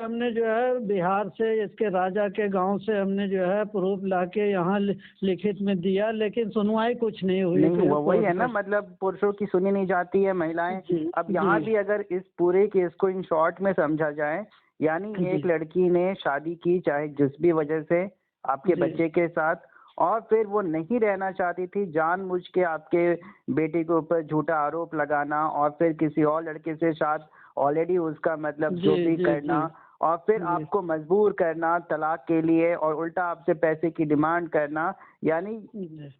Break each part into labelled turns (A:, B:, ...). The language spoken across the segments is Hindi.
A: हमने जो है बिहार से इसके राजा के गांव से हमने जो है प्रूफ लाके यहाँ लिखित में दिया, लेकिन सुनवाई कुछ नहीं हुई।
B: नहीं हुआ, वही है ना, मतलब पुरुषों की सुनी नहीं जाती है, महिलाएं। अब यहाँ भी अगर इस पूरे केस को इन शॉर्ट में समझा जाए, यानी एक लड़की ने शादी की चाहे जिस भी वजह से आपके बच्चे के साथ, और फिर वो नहीं रहना चाहती थी, जानबूझ के आपके बेटे के ऊपर झूठा आरोप लगाना और फिर किसी और लड़के से साथ ऑलरेडी उसका मतलब जो भी करना, और फिर आपको मजबूर करना तलाक के लिए, और उल्टा आपसे पैसे की डिमांड करना। यानी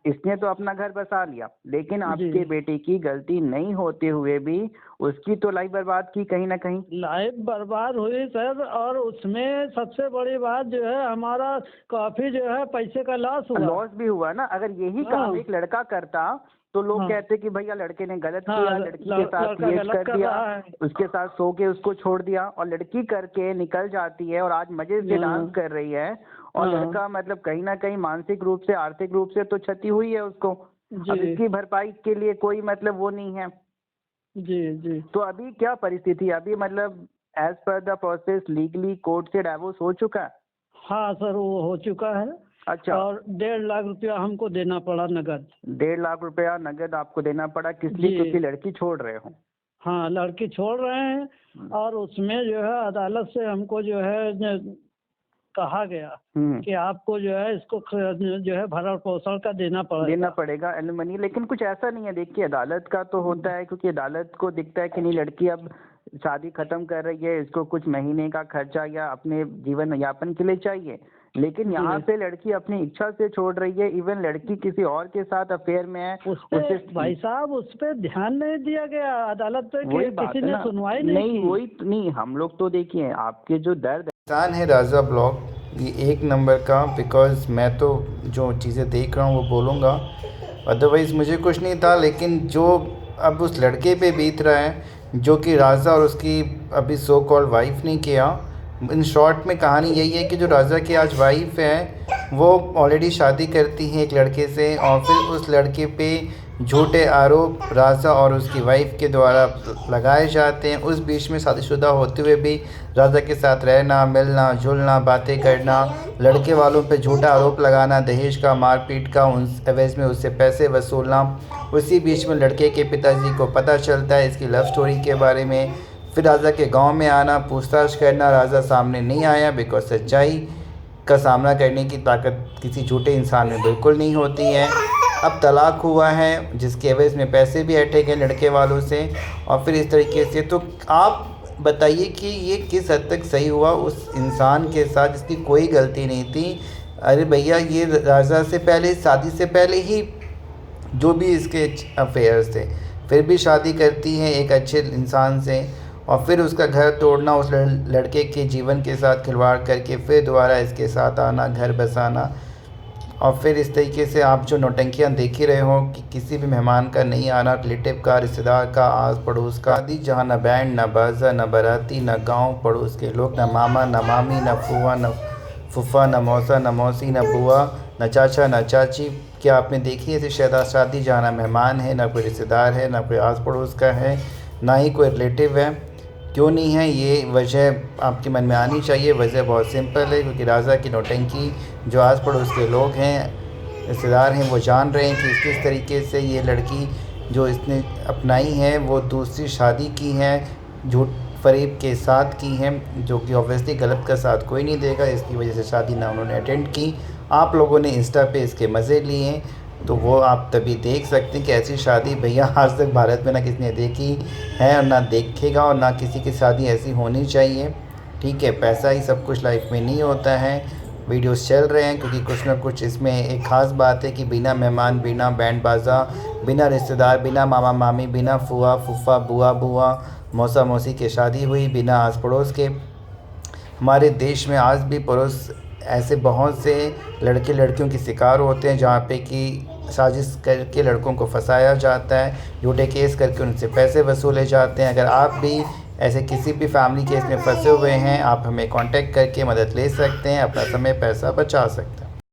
B: इसने तो अपना घर बसा लिया, लेकिन आपके बेटे की गलती नहीं होते हुए भी उसकी तो लाइफ बर्बाद की, कहीं ना कहीं
A: लाइफ बर्बाद हुई सर। और उसमें सबसे बड़ी बात जो है हमारा काफी जो है पैसे का लॉस
B: भी हुआ ना। अगर यही काम एक लड़का करता तो लोग कहते कि भैया लड़के ने गलत किया, लड़की के साथ ये कर दिया, उसके साथ सो के उसको छोड़ दिया, और लड़की करके निकल जाती है और आज मजे से डांस कर रही है, और लड़का मतलब कहीं ना कहीं मानसिक रूप से आर्थिक रूप से तो क्षति हुई है उसको। अब इसकी भरपाई के लिए कोई मतलब वो नहीं है।
A: जी।
B: तो अभी क्या परिस्थिति, अभी मतलब as per the process legally court से डाइवोर्स हो चुका है?
A: हाँ सर, वो हो चुका है।
B: अच्छा।
A: और 1.5 लाख रुपया हमको देना पड़ा नगद।
B: 1.5 लाख रुपया नगद आपको देना पड़ा, किस लिए? क्योंकि लड़की छोड़ रहे हो?
A: हाँ, लड़की छोड़ रहे हैं, और उसमें जो है अदालत से हमको जो है कहा गया कि आपको जो है इसको जो है भरण पोषण का देना
B: पड़ेगा एलिमनी। लेकिन कुछ ऐसा नहीं है, देखिए अदालत का तो होता है, क्योंकि अदालत को दिखता है कि नहीं लड़की अब शादी खत्म कर रही है, इसको कुछ महीने का खर्चा या अपने जीवन यापन के लिए चाहिए, लेकिन यहाँ पे लड़की अपनी इच्छा से छोड़ रही है। इवन लड़की किसी और के साथ अफेयर में है,
A: उससे भाई साहब उस पर ध्यान नहीं दिया गया अदालत पे, किसी ने सुनवाई नहीं।
B: वही नहीं, हम लोग तो देखिए आपके जो दर्द इंसान है राजा ब्लॉग ये 1 नंबर का, बिकॉज मैं तो जो चीज़ें देख रहा हूँ वो बोलूँगा, अदरवाइज़ मुझे कुछ नहीं था। लेकिन जो अब उस लड़के पे बीत रहा है, जो कि राजा और उसकी अभी सो कॉल्ड वाइफ ने किया, इन शॉर्ट में कहानी यही है कि जो राजा की आज वाइफ है वो ऑलरेडी शादी करती है एक लड़के से, और फिर उस लड़के पे झूठे आरोप राजा और उसकी वाइफ के द्वारा लगाए जाते हैं। उस बीच में शादीशुदा होते हुए भी राजा के साथ रहना, मिलना जुलना, बातें करना, लड़के वालों पे झूठा आरोप लगाना, दहेज का, मारपीट का, उन एवज में उससे पैसे वसूलना। उसी बीच में लड़के के पिताजी को पता चलता है इसकी लव स्टोरी के बारे में, फिर राजा के गांव में आना, पूछताछ करना, राजा सामने नहीं आया बिकॉज सच्चाई का सामना करने की ताकत किसी झूठे इंसान में बिल्कुल नहीं होती है। अब तलाक हुआ है जिसके एवज में पैसे भी हटे गए लड़के वालों से, और फिर इस तरीके से। तो आप बताइए कि ये किस हद तक सही हुआ उस इंसान के साथ जिसकी कोई गलती नहीं थी? अरे भैया, ये राजा से पहले, शादी से पहले ही जो भी इसके अफेयर्स थे, फिर भी शादी करती है एक अच्छे इंसान से, और फिर उसका घर तोड़ना, उस लड़के के जीवन के साथ खिलवाड़ करके फिर दोबारा इसके साथ आना, घर बसाना, और फिर इस तरीके से आप जो नौटंकियाँ देख ही रहे हो कि किसी भी मेहमान का नहीं आना, रिलेटिव का, रिश्तेदार का, आस पड़ोस का आदि, जहाँ न बैंड, न बाजा, न बाराती, न गांव पड़ोस के लोग, न मामा, न मामी, न फूआ, न फूफा, न मौसा, न मौसी, न बुआ, न चाचा, न चाची। क्या आपने देखी ऐसी शादी जहाँ न मेहमान है, न कोई रिश्तेदार है, न कोई आस पड़ोस का है, ना ही कोई रिलेटिव है? क्यों नहीं है? ये वजह आपके मन में आनी चाहिए। वजह बहुत सिंपल है, क्योंकि राजा की नौटंकी जो आस पड़ोस के लोग हैं, रिश्तेदार हैं, वो जान रहे हैं कि किस तरीके से ये लड़की जो इसने अपनाई है वो दूसरी शादी की है, झूठ फरेब के साथ की है, जो कि ऑब्वियसली गलत का साथ कोई नहीं देगा। इसकी वजह से शादी ना उन्होंने अटेंड की। आप लोगों ने इंस्टा पे इसके मज़े लिए, तो वो आप तभी देख सकते हैं कि ऐसी शादी भैया आज तक भारत में ना किसी ने देखी है और ना देखेगा, और ना किसी की शादी ऐसी होनी चाहिए। ठीक है, पैसा ही सब कुछ लाइफ में नहीं होता है। वीडियोस चल रहे हैं क्योंकि कुछ ना कुछ इसमें एक ख़ास बात है कि बिना मेहमान, बिना बैंड बाजा, बिना रिश्तेदार, बिना मामा मामी, बिना फूआ फूफा, बुआ बुआ, मौसा मौसी की शादी हुई, बिना आस पड़ोस के। हमारे देश में आज भी पड़ोस ऐसे बहुत से लड़के लड़कियों की शिकार होते हैं, जहाँ पे कि साजिश करके लड़कों को फंसाया जाता है, झूठे केस करके उनसे पैसे वसूले जाते हैं। अगर आप भी ऐसे किसी भी फैमिली केस में फंसे हुए हैं, आप हमें कांटेक्ट करके मदद ले सकते हैं, अपना समय पैसा बचा सकते हैं।